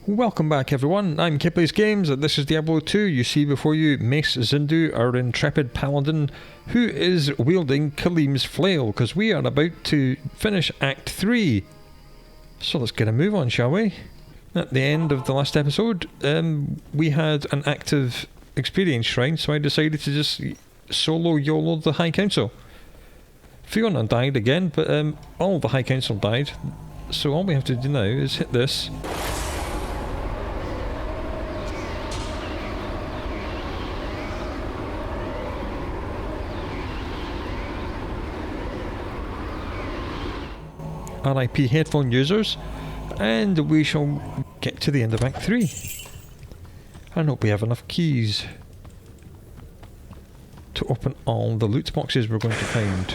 Welcome back everyone, I'm Kipley's Games and this is Diablo 2. You see before you Mace Zindu, our intrepid paladin, who is wielding Kalim's flail, because we are about to finish Act 3. So let's get a move on, shall we? At the end of the last episode, we had an active experience shrine, so I decided to just solo YOLO the High Council. Fiona died again, but all the High Council died, so all we have to do now is hit this. RIP headphone users, and we shall get to the end of Act 3. I hope we have enough keys to open all the loot boxes we're going to find.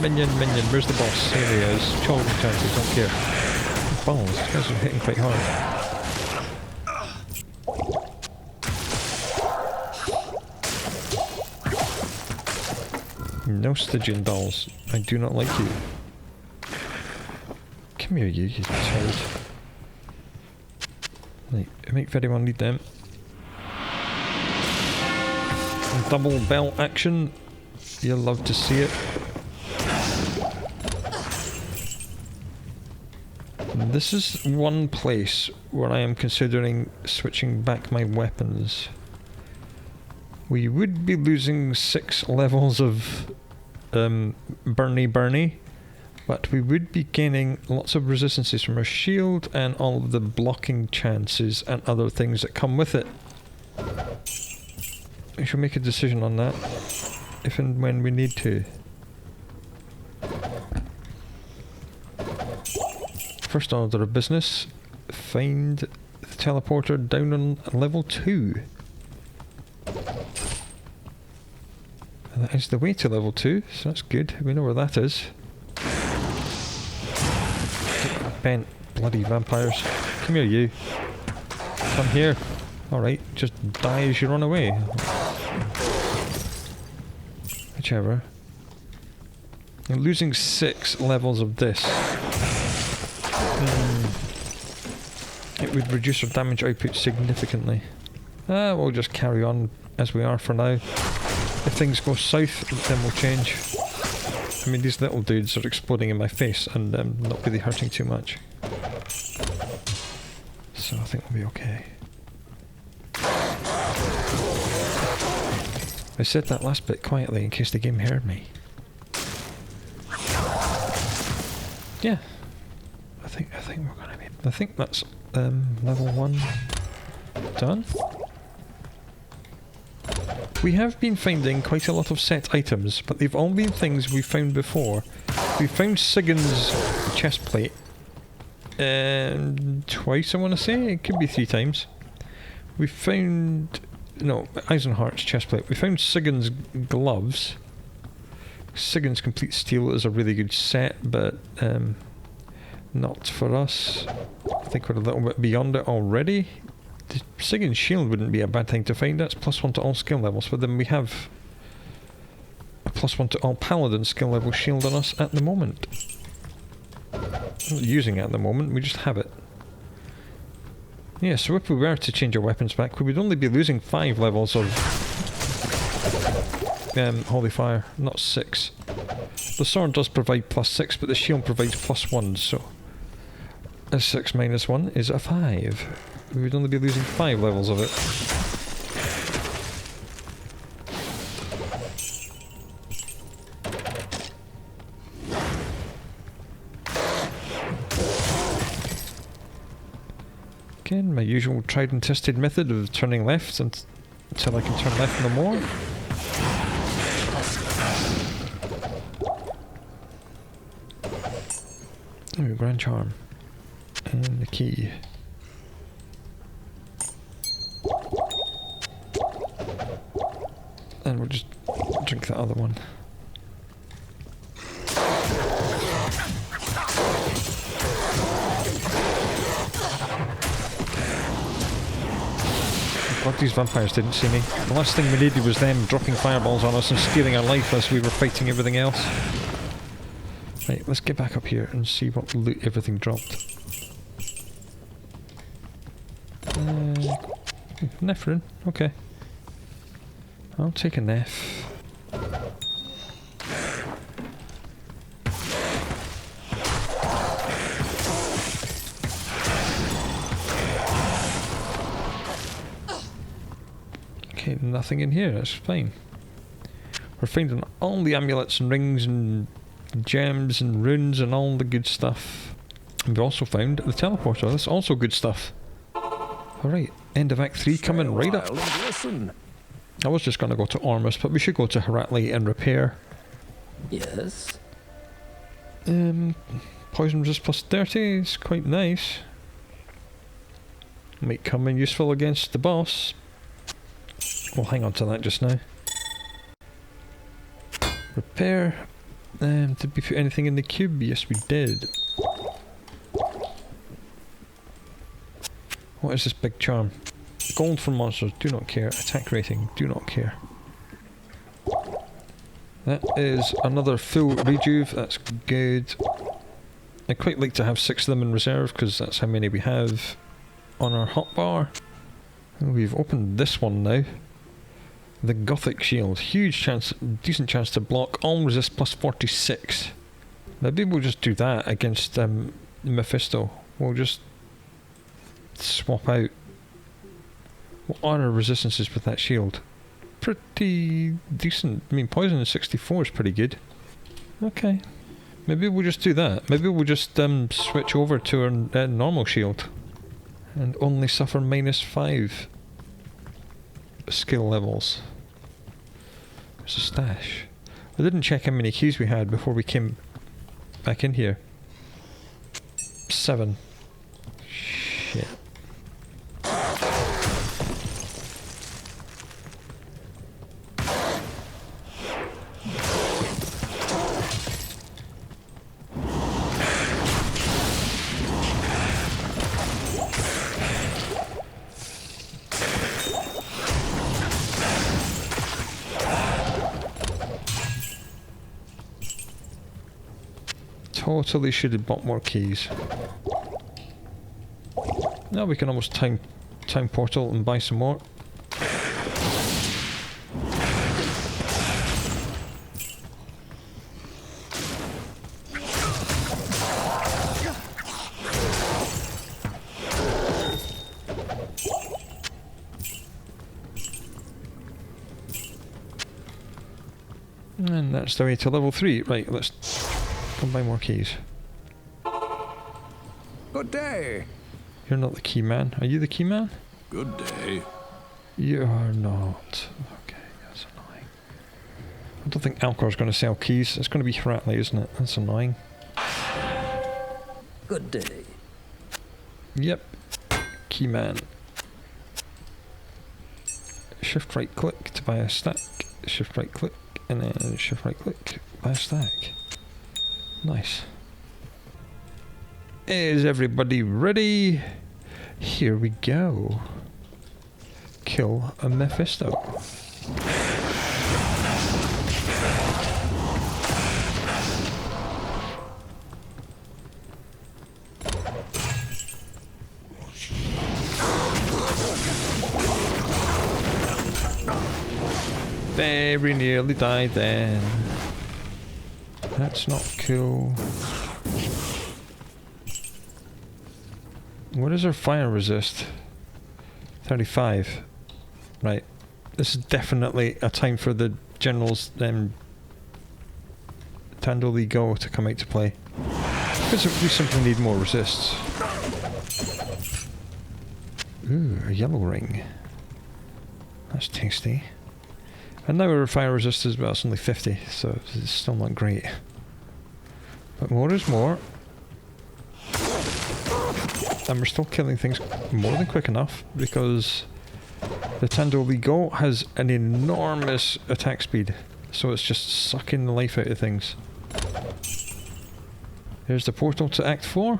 Minion, where's the boss? Here he is. Challenging chances, don't care. Balls, these guys are hitting quite hard. No Stygian dolls. I do not like you. Come here, you child. Right, make anyone need them. Double bell action. You'll love to see it. This is one place where I am considering switching back my weapons. We would be losing 6 levels of Burny, but we would be gaining lots of resistances from our shield and all of the blocking chances and other things that come with it. We shall make a decision on that if and when we need to. First order of business, find the teleporter down on level 2. And that is the way to level 2, so that's good. We know where that is. Bent bloody vampires. Come here, you. Come here. Alright, just die as you run away. Whichever. You're losing 6 levels of this. It would reduce our damage output significantly. We'll just carry on as we are for now. If things go south, then we'll change. I mean, these little dudes are exploding in my face and not really hurting too much. So I think we'll be okay. I said that last bit quietly in case the game heard me. Yeah. I think we're gonna be... I think that's level 1 done. We have been finding quite a lot of set items, but they've all been things we've found before. We found Sigyn's chest plate twice, I want to say. It could be 3 times. We found... no, Eisenhart's chest plate. We found Sigyn's gloves. Sigyn's Complete Steel is a really good set, but not for us. I think we're a little bit beyond it already. The Sigyn's shield wouldn't be a bad thing to find. That's +1 to all skill levels, but then we have a +1 to all paladin skill level shield on us at the moment. I'm not using it at the moment, we just have it. Yeah, so if we were to change our weapons back, we would only be losing 5 levels of Holy Fire, not 6. The sword does provide +6, but the shield provides +1, so a 6 minus 1 is a 5. We would only be losing 5 levels of it. Again, my usual tried and tested method of turning left until I can turn left no more. Oh, Grand Charm. And the key. And we'll just drink the other one. God, these vampires didn't see me. The last thing we needed was them dropping fireballs on us and stealing our life as we were fighting everything else. Right, let's get back up here and see what loot everything dropped. Nephrin, okay. I'll take a Neph. Okay, nothing in here, that's fine. We're finding all the amulets and rings and gems and runes and all the good stuff. And we also found the teleporter, that's also good stuff. Alright, end of Act 3 coming right up. I was just going to go to Ormus, but we should go to Heratli and repair. Yes. Poison resist plus 30 is quite nice. Might come in useful against the boss. We'll hang on to that just now. Repair. Did we put anything in the cube? Yes, we did. What is this big charm? Gold for monsters, do not care. Attack rating, do not care. That is another full rejuve, that's good. I'd quite like to have 6 of them in reserve because that's how many we have on our hotbar. We've opened this one now. The Gothic Shield, huge chance, decent chance to block, all resist plus 46. Maybe we'll just do that against Mephisto. We'll just swap out. What are our resistances with that shield? Pretty decent. I mean, poison 64 is pretty good. Okay. Maybe we'll just do that. Maybe we'll just switch over to our normal shield. And only suffer -5 skill levels. There's a stash. I didn't check how many keys we had before we came back in here. 7. Shit. Totally should have bought more keys. Now we can almost time portal and buy some more. And that's the way to level 3. Right, let's come buy more keys. Good day. You're not the key man. Are you the key man? Good day. You are not. Okay, that's annoying. I don't think Alcor's going to sell keys. It's going to be Heratli, isn't it? That's annoying. Good day. Yep. Key man. Shift right click to buy a stack. Shift right click and then shift right click, buy a stack. Nice. Is everybody ready? Here we go. Kill a Mephisto. Very nearly died then. That's not cool. What is our fire resist? 35. Right. This is definitely a time for the general's Tandoli Go to come out to play. Because we simply need more resists. Ooh, a yellow ring. That's tasty. And now our fire resist is, well, it's only 50, so it's still not great. But more is more. And we're still killing things more than quick enough, because the Tandoli Go has an enormous attack speed. So it's just sucking the life out of things. There's the portal to Act 4.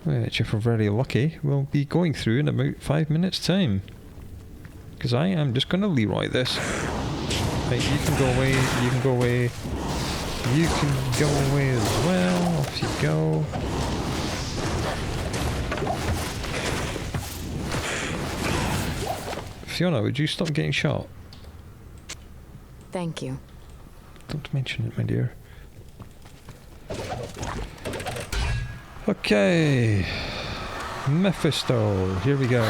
Which, if we're very lucky, we'll be going through in about 5 minutes' time. Because I am just going to Leroy this. Right, you can go away, you can go away. You can go away as well. Off you go. Fiona, would you stop getting shot? Thank you. Don't mention it, my dear. Okay. Mephisto, here we go.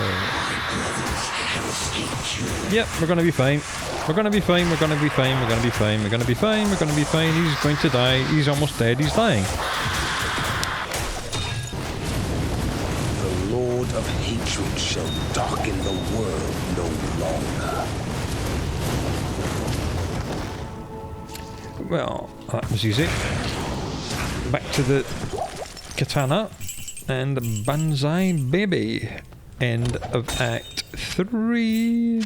Yep, we're gonna be fine. We're gonna be fine, we're gonna be fine, we're gonna be fine, we're gonna be fine, we're gonna be fine. He's going to die, he's almost dead, he's dying. The Lord of Hatred shall darken the world no longer. Well, that was easy. Back to the katana and banzai baby. End of Act 3.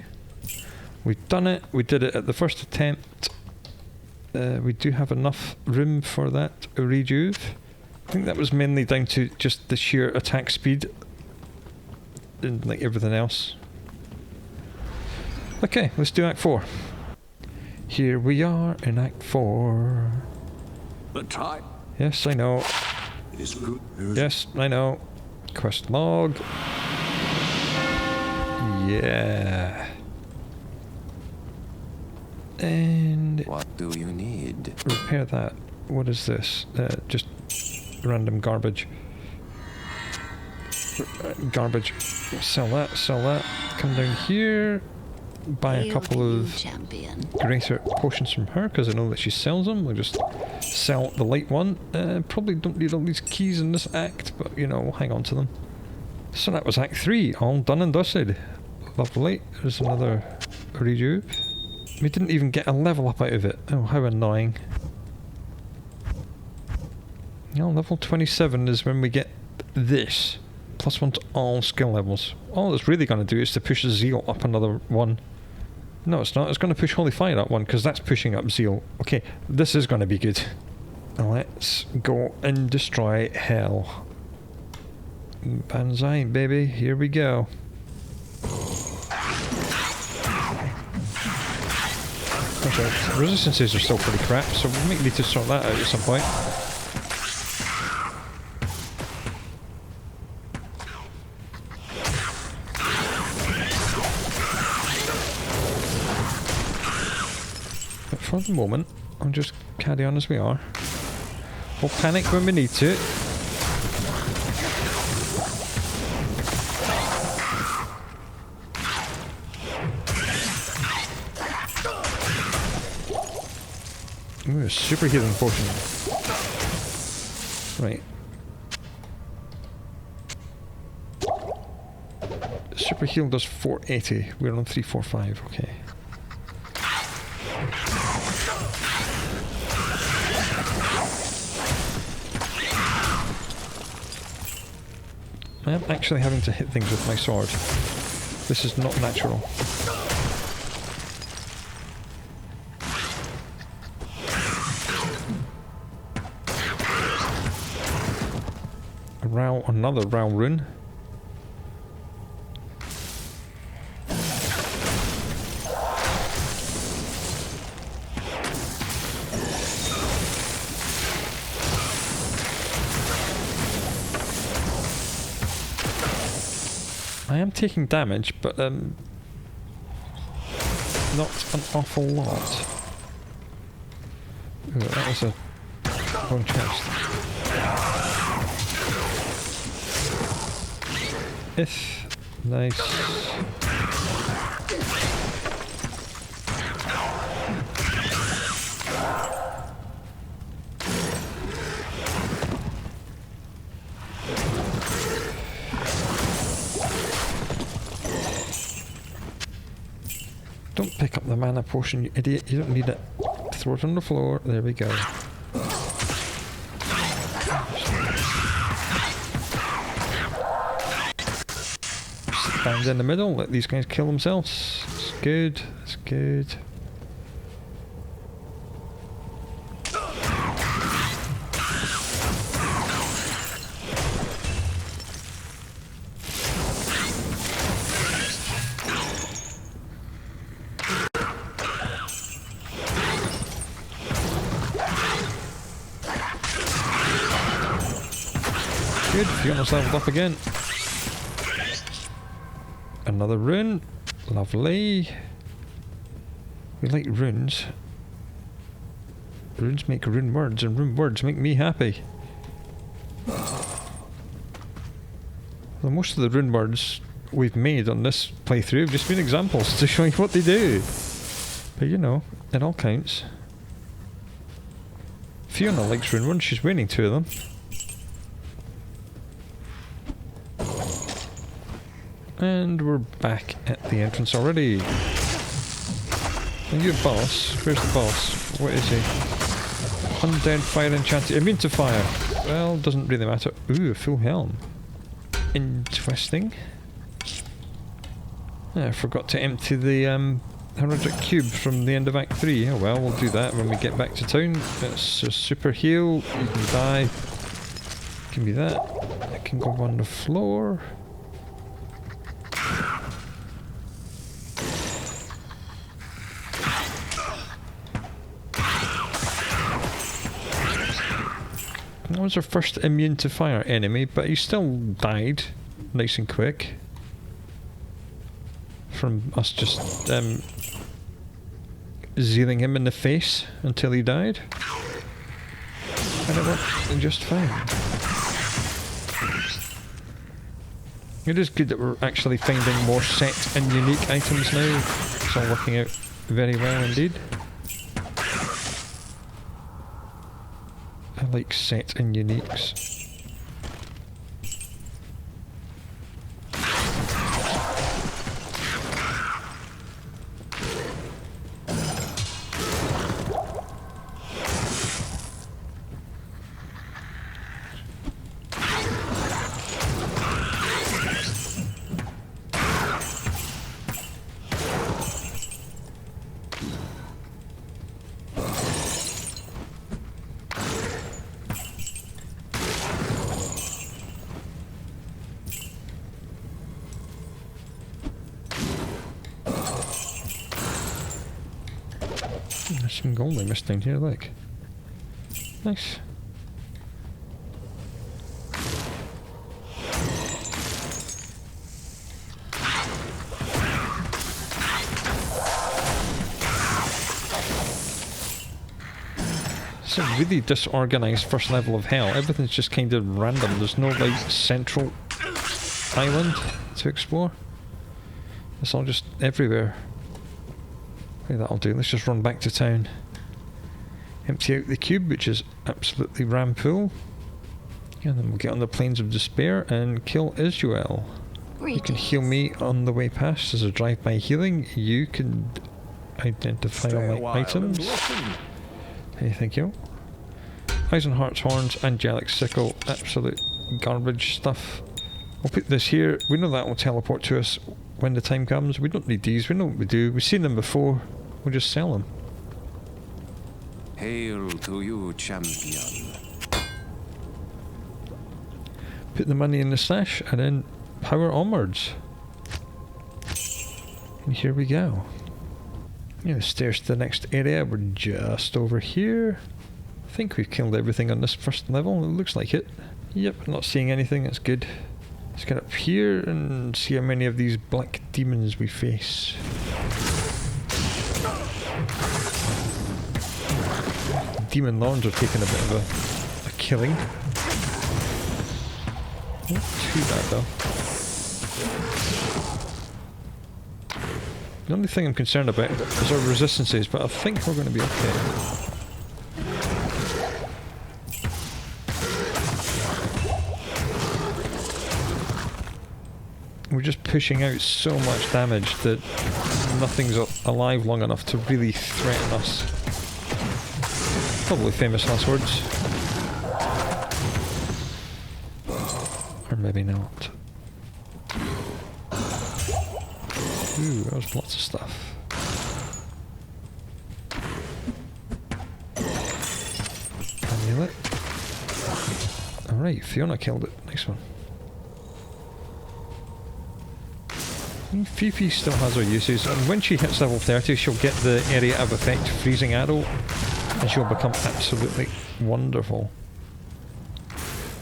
We've done it. We did it at the first attempt. We do have enough room for that rejuve. I think that was mainly down to just the sheer attack speed and like everything else. Okay, let's do Act 4. Here we are in Act 4. The time Yes, I know. is good. Yes, I know. Quest log. Yeah. And What do you need? repair that. What is this? Just random garbage. Garbage. Sell that, sell that. Come down here. Buy a couple of champion. greater potions from her because I know that she sells them. We'll just sell the light one. Probably don't need all these keys in this act, but you know, we'll hang on to them. So that was Act 3, all done and dusted. Lovely. There's another rejuve. We didn't even get a level up out of it. Oh, how annoying. Yeah, level 27 is when we get this. +1 to all skill levels. All it's really going to do is to push Zeal up another one. No, it's not. It's going to push Holy Fire up one, because that's pushing up Zeal. Okay, this is going to be good. Let's go and destroy hell. Banzai, baby. Here we go. Okay, resistances are still pretty crap, so we might need to sort that out at some point. But for the moment, I'll just carry on as we are. We'll panic when we need to. Ooh, a super healing potion. Right. Super heal does 480. We're on 345. Okay. I am actually having to hit things with my sword. This is not natural. Another Rao rune. I am taking damage, but not an awful lot. Ooh, that was a wrong chest. Nice. Don't pick up the mana potion, you idiot. You don't need it. Throw it on the floor. There we go. Stand in the middle, let these guys kill themselves. It's good, it's good. Good, Fiona's leveled up again. Another rune. Lovely. We like runes. Runes make rune words, and rune words make me happy. Well, most of the rune words we've made on this playthrough have just been examples to show you what they do. But you know, it all counts. Fiona likes rune words, she's wearing 2 of them. And we're back at the entrance already. And your boss, where's the boss? What is he? Undead, fire enchanted, immune to fire. Well, doesn't really matter. Ooh, a full helm. Interesting. I forgot to empty the Heretic Cube from the end of Act 3. Oh well, we'll do that when we get back to town. It's a super heal. You can die. Give me that. I can go on the floor. That was our first immune to fire enemy, but he still died nice and quick from us just zealing him in the face until he died, and it worked just fine. It is good that we're actually finding more set and unique items now. It's all working out very well indeed. I like set and uniques. There's some gold I missed down here, look. Nice. It's a really disorganised first level of hell. Everything's just kind of random. There's no like central island to explore. It's all just everywhere. Okay, that'll do. Let's just run back to town. Empty out the cube, which is absolutely rampool. And then we'll get on the Plains of Despair and kill Israel. You can heal me on the way past as a drive-by healing. You can identify all my items. Hey, thank you. Eisenhart's Horns, Angelic Sickle, absolute garbage stuff. We'll put this here. We know that will teleport to us when the time comes. We don't need these, we know what we do. We've seen them before, we'll just sell them. Hail to you, champion. Put the money in the stash and then power onwards. And here we go. Yeah, the stairs to the next area, we're just over here. I think we've killed everything on this first level, it looks like it. Yep, not seeing anything, that's good. Let's get up here and see how many of these black demons we face. Demon Lords are taking a bit of a killing. Not too bad though. The only thing I'm concerned about is our resistances, but I think we're going to be okay. We're just pushing out so much damage that nothing's alive long enough to really threaten us. Probably famous last words. Or maybe not. Ooh, that was lots of stuff. Amulet. Alright, Fiona killed it. Nice one. Fifi still has her uses, and when she hits level 30 she'll get the area of effect freezing arrow and she'll become absolutely wonderful.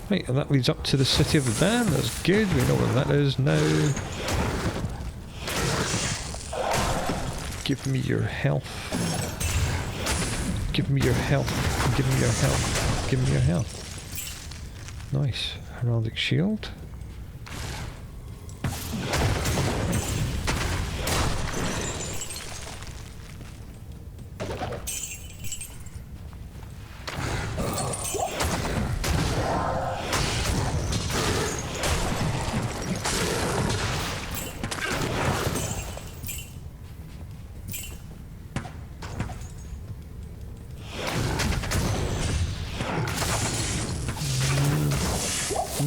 Right, and that leads up to the City of the Dam. That's good, we know where that is now. Give me your health. Give me your health. Give me your health. Give me your health. Nice. Heraldic shield.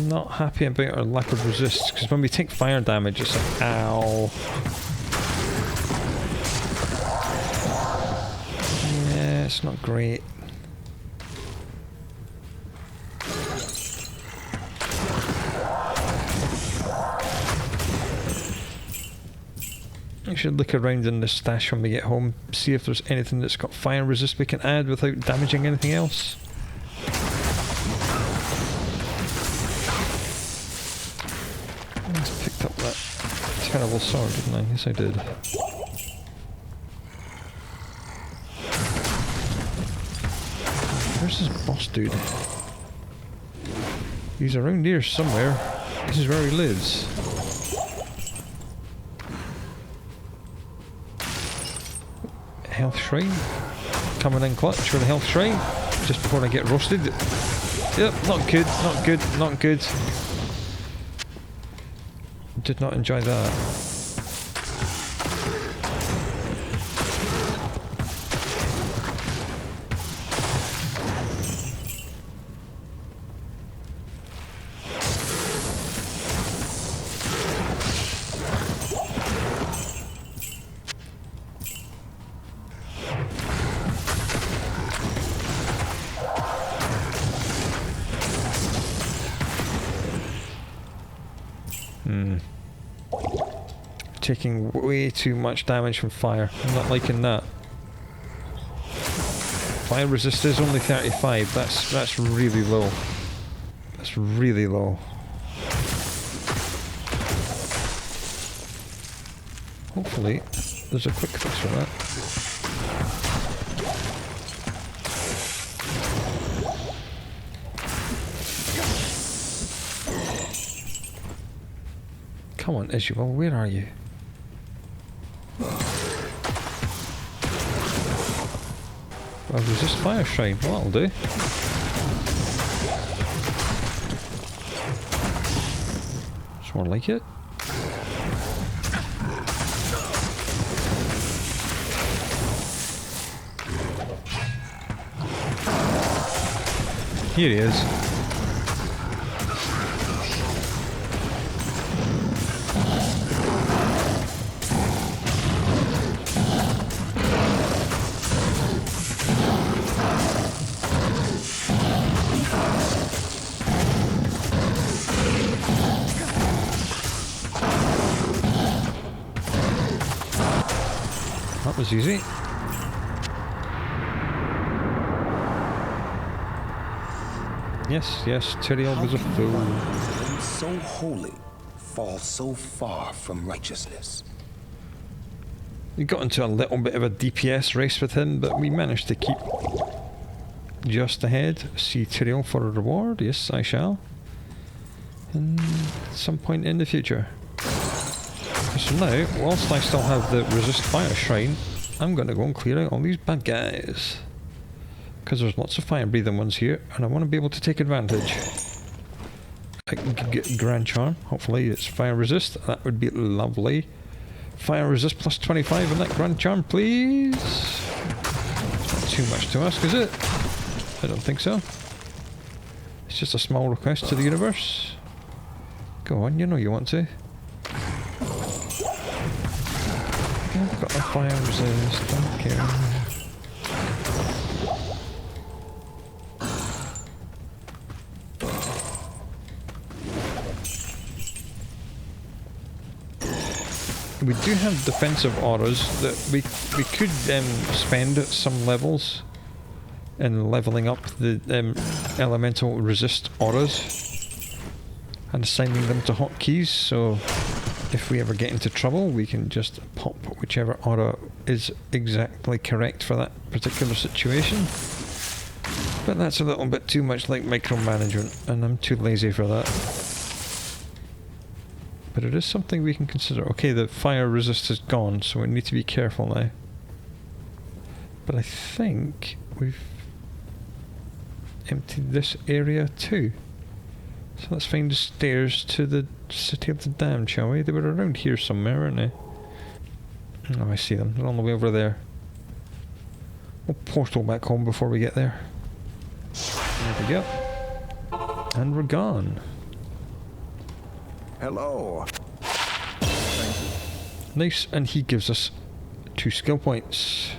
Not happy about our lack of resist, because when we take fire damage it's like ow. Yeah, it's not great. I should look around in the stash when we get home, see if there's anything that's got fire resist we can add without damaging anything else. Terrible sword, didn't I? Yes, I did. Where's this boss dude? He's around here somewhere. This is where he lives. Health shrine. Coming in clutch for the health shrine. Just before I get roasted. Yep, not good, not good, not good. Did not enjoy that. Taking way too much damage from fire. I'm not liking that. Fire resist is only 35. That's really low. That's really low. Hopefully there's a quick fix for that. Come on, Isuel, where are you? Well, resist fire shrine. Well, that'll do. It's more like it. Here he is. That was easy. Yes, yes, Tyrael was a fool. So holy, fall so far from righteousness. We got into a little bit of a DPS race with him, but we managed to keep just ahead. See Tyrael for a reward? Yes, I shall. And at some point in the future. So now, whilst I still have the resist fire shrine, I'm going to go and clear out all these bad guys. Because there's lots of fire breathing ones here, and I want to be able to take advantage. I can get Grand Charm, hopefully it's fire resist, that would be lovely. Fire resist plus 25 on that Grand Charm, please. It's not too much to ask, is it? I don't think so. It's just a small request to the universe. Go on, you know you want to. I've got a fire resist, don't care. We do have defensive auras that we could spend at some levels in leveling up the elemental resist auras and assigning them to hotkeys, so if we ever get into trouble we can just pop whichever aura is exactly correct for that particular situation. But that's a little bit too much like micromanagement, and I'm too lazy for that. But it is something we can consider. Okay, the fire resist is gone, so we need to be careful now. But I think we've emptied this area too. So let's find the stairs to the City of the Damned, shall we? They were around here somewhere, weren't they? Oh, I see them. They're on the way over there. We'll portal back home before we get there. There we go. And we're gone. Hello. Nice, and he gives us 2 skill points.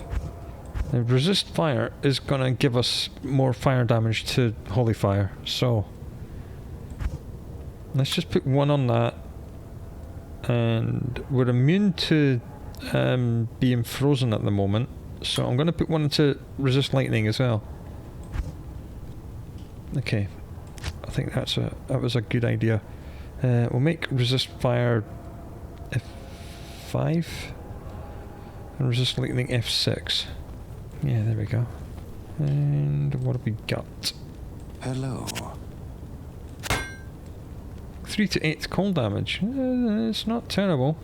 Now, resist fire is gonna give us more fire damage to holy fire, so let's just put 1 on that. And we're immune to being frozen at the moment, so I'm gonna put 1 into resist lightning as well. Okay, I think that was a good idea. We'll make resist fire F5 and resist lightning F6. Yeah, there we go. And what have we got? Hello. 3 to 8 cold damage. It's not terrible.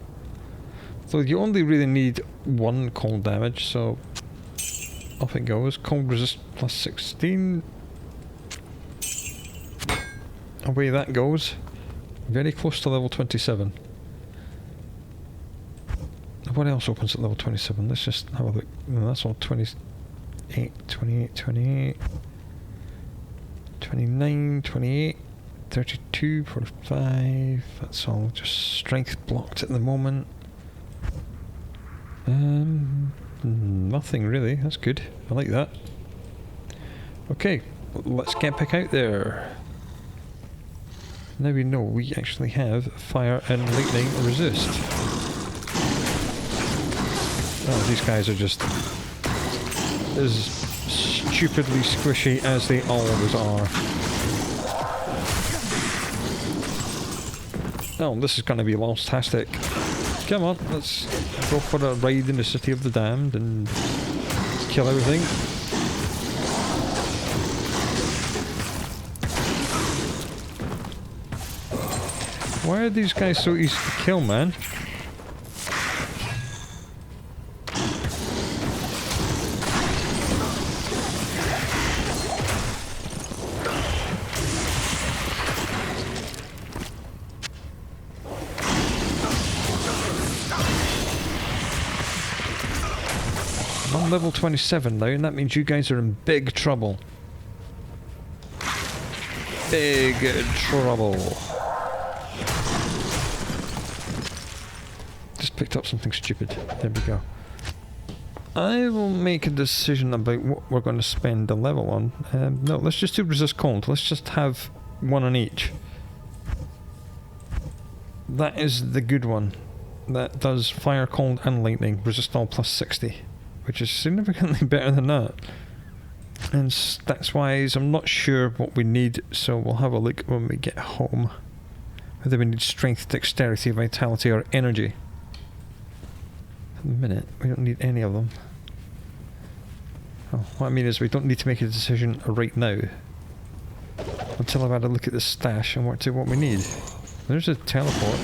So you only really need 1 cold damage, so off it goes. Cold resist plus 16. Away that goes. Very close to level 27. What else opens at level 27? Let's just have a look. No, that's all 28, 28, 28, 29, 28, 32, 45. That's all just strength blocked at the moment. Nothing really. That's good. I like that. Okay, let's get back out there. Now we know we actually have fire and lightning resist. Oh, these guys are just as stupidly squishy as they always are. Oh, this is going to be lost-tastic. Come on, let's go for a ride in the City of the Damned and kill everything. Why are these guys so easy to kill, man? I'm on level 27 now, and that means you guys are in big trouble. Big trouble. Just picked up something stupid. There we go. I will make a decision about what we're going to spend the level on. No, let's just do resist cold. Let's just have 1 on each. That is the good one. That does fire, cold and lightning. Resist all plus 60. Which is significantly better than that. And stats wise, I'm not sure what we need, so we'll have a look when we get home. Whether we need strength, dexterity, vitality or energy. At the minute, we don't need any of them. Oh, what I mean is we don't need to make a decision right now. Until I've had a look at the stash and worked out what we need. There's a teleport.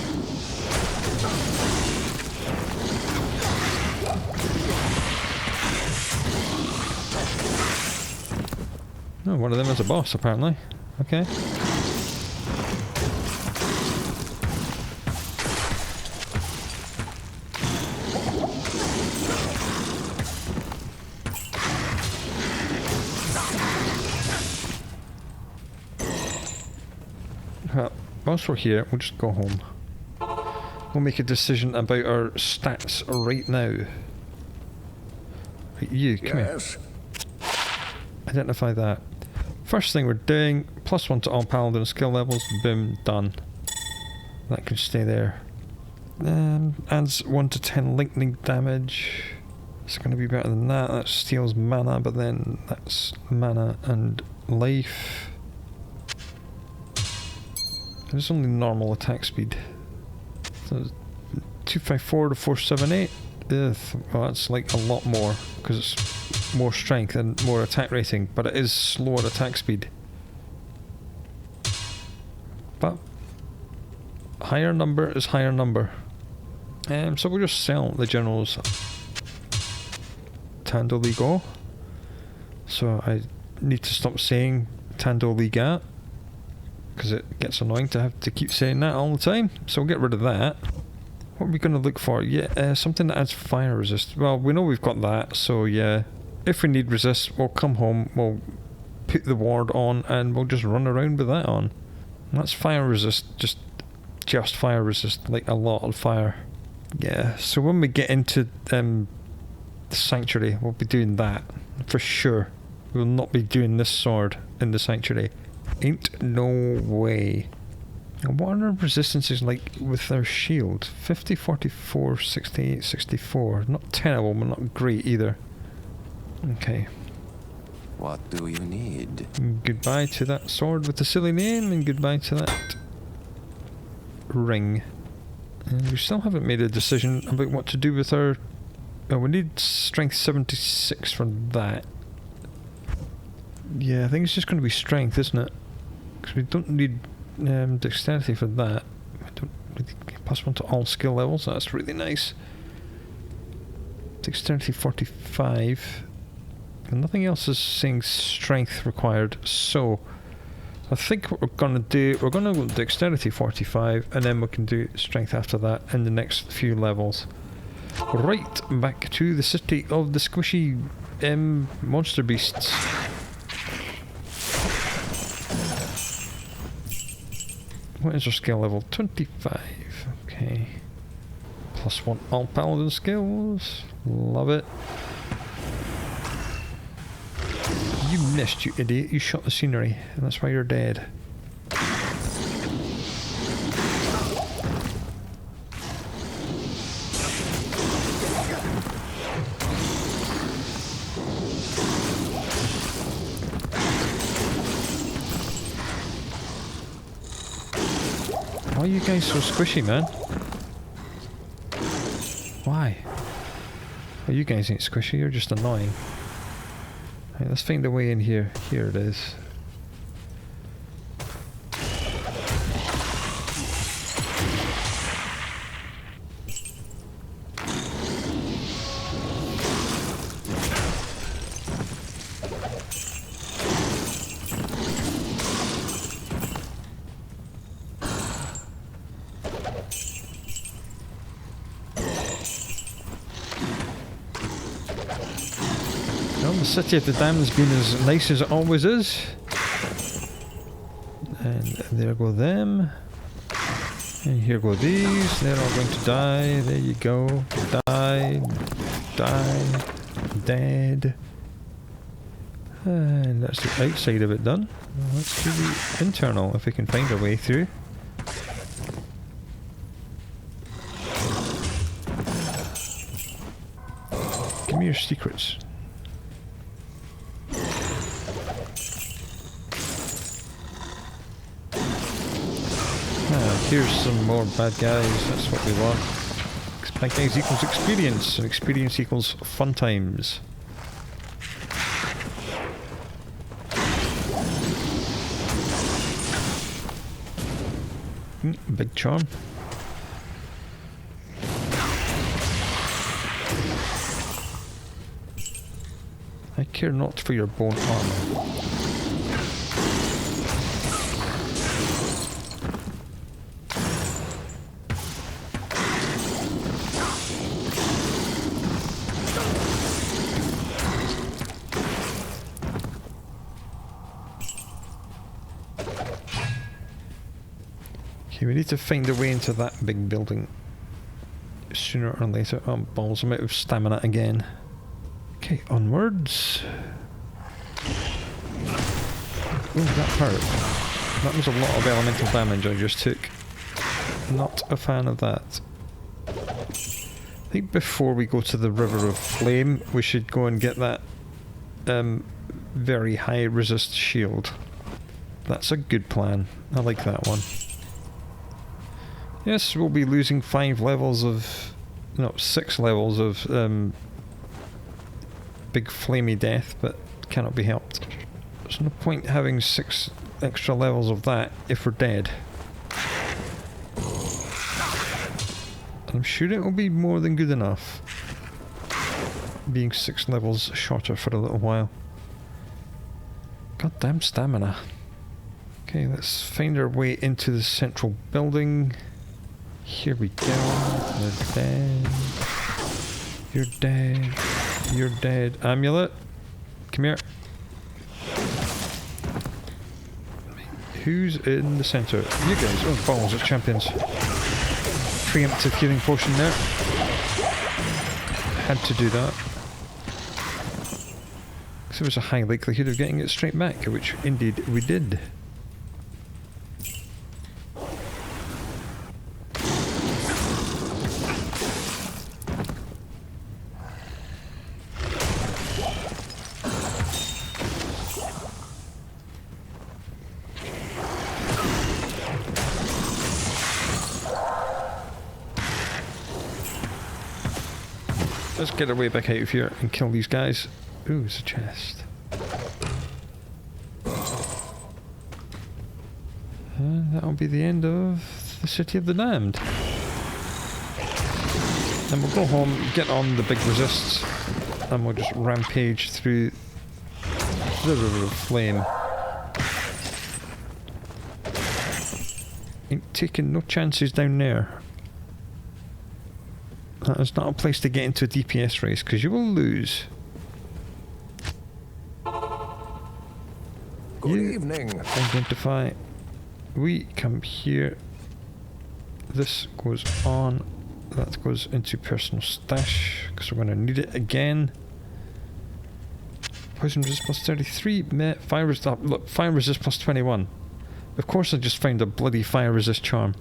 Oh, one of them is a boss, apparently. Okay. Well, whilst we're here, we'll just go home. We'll make a decision about our stats right now. Right, you, come here. Identify that. First thing we're doing, +1 to all Paladin skill levels, boom, done. That can stay there. Adds 1 to 10 lightning damage. It's going to be better than that. That steals mana, but then that's mana and life. And it's only normal attack speed. So 254 to 478. Ugh, well, that's like a lot more, because it's more strength and more attack rating, but it is slower attack speed. But higher number is higher number. So we'll just sell the general's Tando Ligo. So I need to stop saying Tando Liga, because it gets annoying to have to keep saying that all the time. So we'll get rid of that. What are we going to look for? Yeah, something that adds fire resist. Well, we know we've got that, so yeah. If we need resist, we'll come home, we'll put the ward on, and we'll just run around with that on. And that's fire resist, just fire resist, like a lot of fire. Yeah, so when we get into the sanctuary, we'll be doing that, for sure. We will not be doing this sword in the sanctuary. Ain't no way. And what are our resistances like with our shield? 50, 44, 68, 64. Not terrible, but not great either. Okay. What do you need? Goodbye to that sword with the silly name, and goodbye to that ring. And we still haven't made a decision about what to do with our... Oh, we need strength 76 for that. Yeah, I think it's just going to be strength, isn't it? Because we don't need dexterity for that. We don't really plus 1 to all skill levels. That's really nice. Dexterity 45. And nothing else is saying strength required. So I think what we're going to do, we're going to go dexterity 45, and then we can do strength after that in the next few levels. Right, back to the city of the squishy monster beasts. What is our skill level? 25. Okay. Plus 1 all paladin skills. Love it. You missed, you idiot. You shot the scenery, and that's why you're dead. Why are you guys so squishy, man? Why? Well, you guys ain't squishy, you're just annoying. Right, let's find a way in here. Here it is. The city of the diamond's been as nice as it always is. And there go them. And here go these. They're all going to die. There you go. Die. Die. Dead. And that's the outside of it done. Let's do the internal if we can find our way through. Give me your secrets. Here's some more bad guys, that's what we want. Bad guys equals experience, and experience equals fun times. Big charm. I care not for your bone armor. Okay, we need to find a way into that big building sooner or later. Oh, balls, I'm out of stamina again. Okay, onwards. Oh, that hurt. That was a lot of elemental damage I just took. Not a fan of that. I think before we go to the River of Flame, we should go and get that very high resist shield. That's a good plan. I like that one. Yes, we'll be losing 5 levels of no, 6 levels of big flamey death, but cannot be helped. There's no point having 6 extra levels of that if we're dead. I'm sure it will be more than good enough, being 6 levels shorter for a little while. Goddamn stamina. Okay, let's find our way into the central building. Here we go. You're dead. You're dead. You're dead. Amulet, come here. Who's in the centre? You guys. Oh, balls, it's champions. Preemptive healing potion there. Had to do that. Because there was a high likelihood of getting it straight back, which indeed we did. Let's get our way back out of here and kill these guys. Ooh, it's a chest. And that'll be the end of the City of the Damned. And we'll go home, get on the big resists, and we'll just rampage through the River of Flame. Ain't taking no chances down there. That is not a place to get into a DPS race, because you will lose. Good evening. Identify. We come here. This goes on. That goes into personal stash, because we're going to need it again. Poison resist plus 33. Fire resist. Look, fire resist plus 21. Of course I just found a bloody fire resist charm.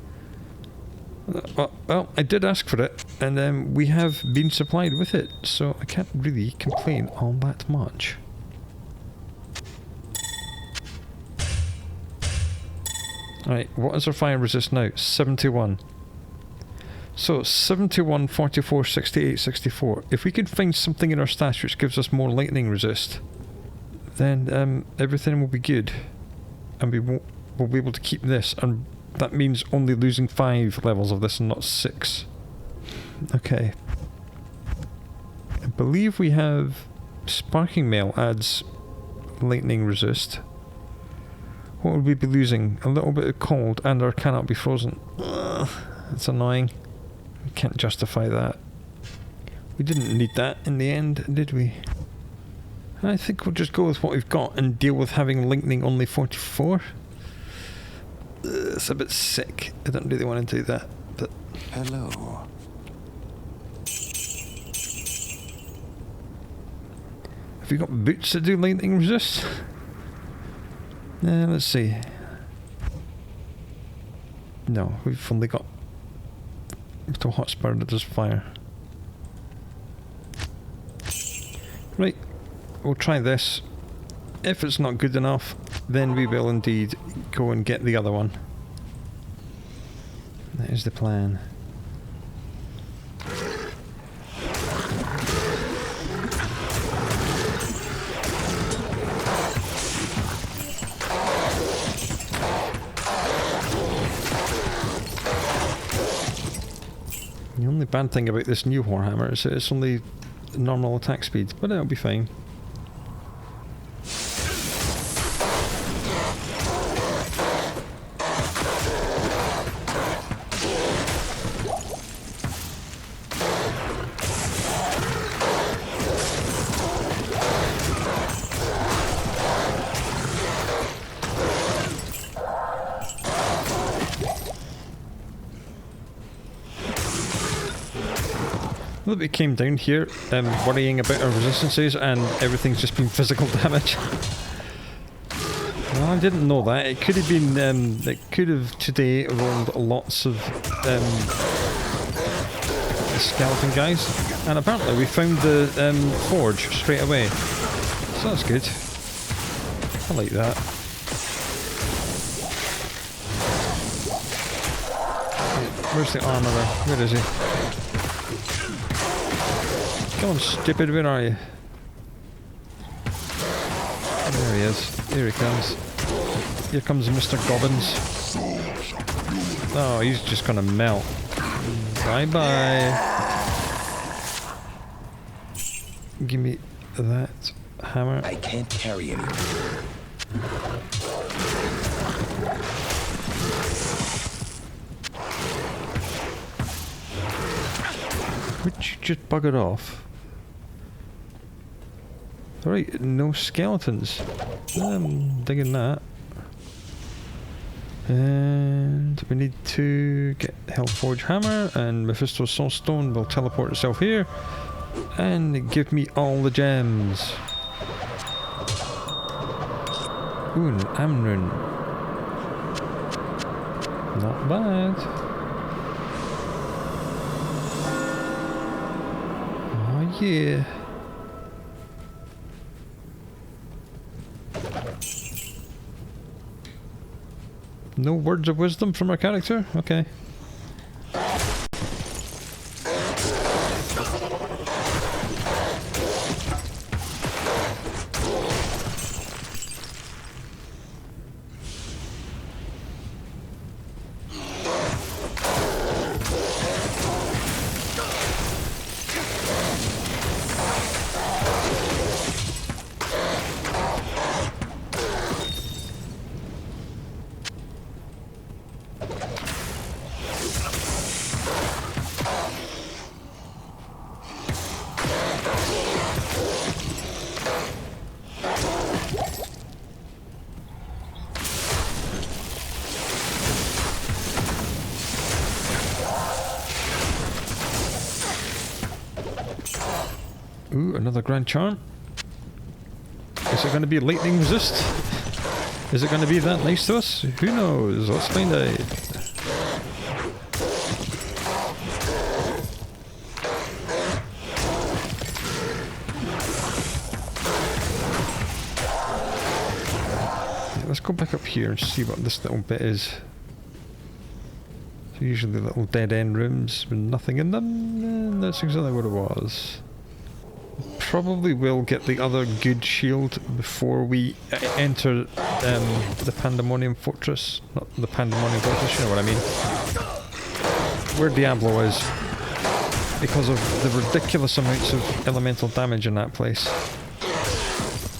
Well, I did ask for it, and we have been supplied with it, so I can't really complain all that much. Right, what is our fire resist now? 71. So 71, 44, 68, 64. If we could find something in our stash which gives us more lightning resist, then everything will be good, and we'll be able to keep this, and that means only losing 5 levels of this and not 6. Okay. I believe we have Sparking Mail adds lightning resist. What would we be losing? A little bit of cold and or cannot be frozen. That's annoying. We can't justify that. We didn't need that in the end, did we? I think we'll just go with what we've got and deal with having lightning only 44. It's a bit sick. I don't really want to do that, but... Hello. Have you got boots that do lightning resist? Let's see. No, we've only got the hotspur that does fire. Right, we'll try this. If it's not good enough, then we will indeed go and get the other one. That is the plan. The only bad thing about this new Warhammer is that it's only normal attack speed, but it'll be fine. Look, we came down here worrying about our resistances and everything's just been physical damage. Well, I didn't know that. It could have been, it could have today rolled lots of skeleton guys. And apparently we found the forge straight away. So that's good. I like that. Where's the armourer? Where is he? Come on, stupid, where are you? There he is. Here he comes. Here comes Mr. Gobbins. Oh, he's just gonna melt. Bye-bye. Give me that hammer. I can't carry anything. Would you just bugger off? Alright, no skeletons. I'm digging that. And we need to get Hellforge Hammer, and Mephisto's Soulstone will teleport itself here and give me all the gems. Ooh, an Amrun. Not bad. Oh yeah. No words of wisdom from our character? Okay. Ooh, another Grand Charm. Is it going to be lightning resist? Is it going to be that nice to us? Who knows? Let's find out. Let's go back up here and see what this little bit is. So usually little dead end rooms with nothing in them. That's exactly what it was. Probably will get the other good shield before we enter the Pandemonium Fortress. Not the Pandemonium Fortress, you know what I mean. Where Diablo is. Because of the ridiculous amounts of elemental damage in that place.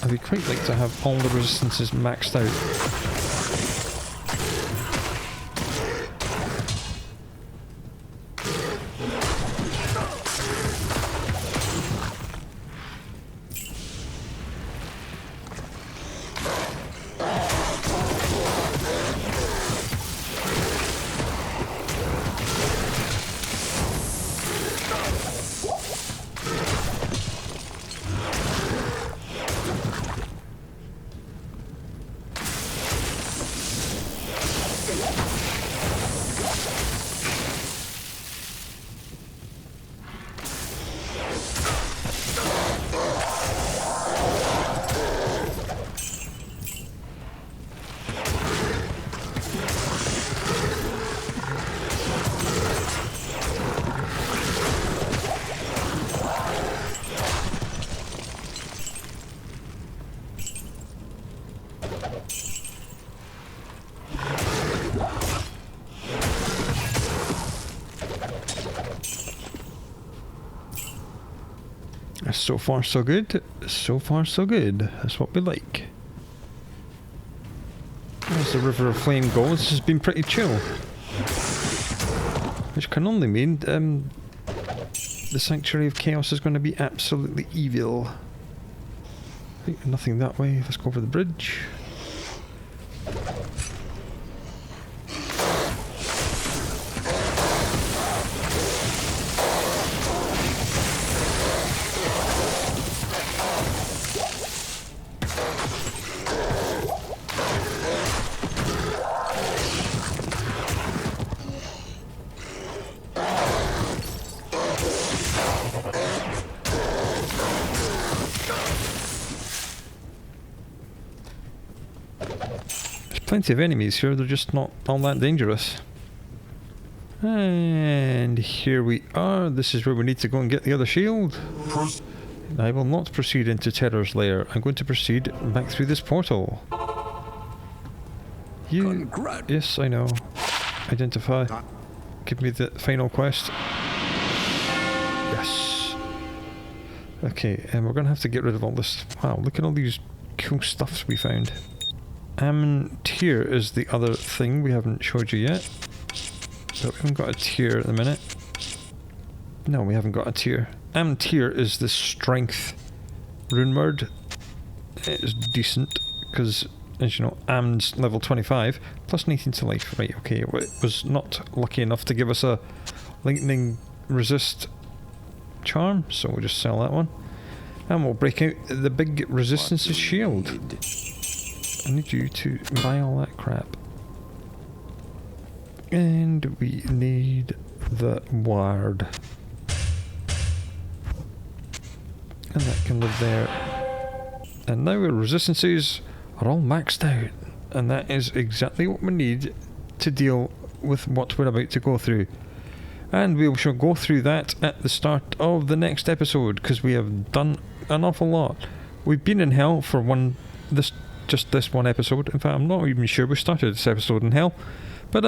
I would quite like to have all the resistances maxed out. So far so good. So far so good. That's what we like. As the River of Flame goes, this has been pretty chill. Which can only mean the Sanctuary of Chaos is going to be absolutely evil. Right, nothing that way. Let's go over the bridge. Plenty of enemies here, they're just not all that dangerous. And here we are. This is where we need to go and get the other shield. I will not proceed into Terror's lair. I'm going to proceed back through this portal. You... Yes, I know. Identify. Give me the final quest. Yes. Okay, and we're going to have to get rid of all this. Wow, look at all these cool stuffs we found. Tier is the other thing we haven't showed you yet. But we haven't got a tier at the minute. No, we haven't got a tier. Tier is the strength rune word. It is decent because, as you know, Am's level 25 plus 19 to life. Right, okay, it was not lucky enough to give us a lightning resist charm, so we'll just sell that one. And we'll break out the big resistances shield. I need you to buy all that crap. And we need the ward. And that can live there. And now our resistances are all maxed out. And that is exactly what we need to deal with what we're about to go through. And we shall go through that at the start of the next episode, because we have done an awful lot. We've been in hell for just this one episode. In fact, I'm not even sure we started this episode in hell. But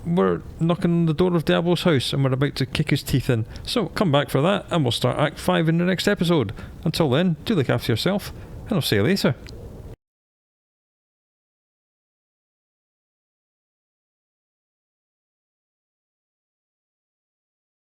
we're knocking on the door of Diablo's house and we're about to kick his teeth in. So come back for that and we'll start Act 5 in the next episode. Until then, do look after yourself and I'll see you later.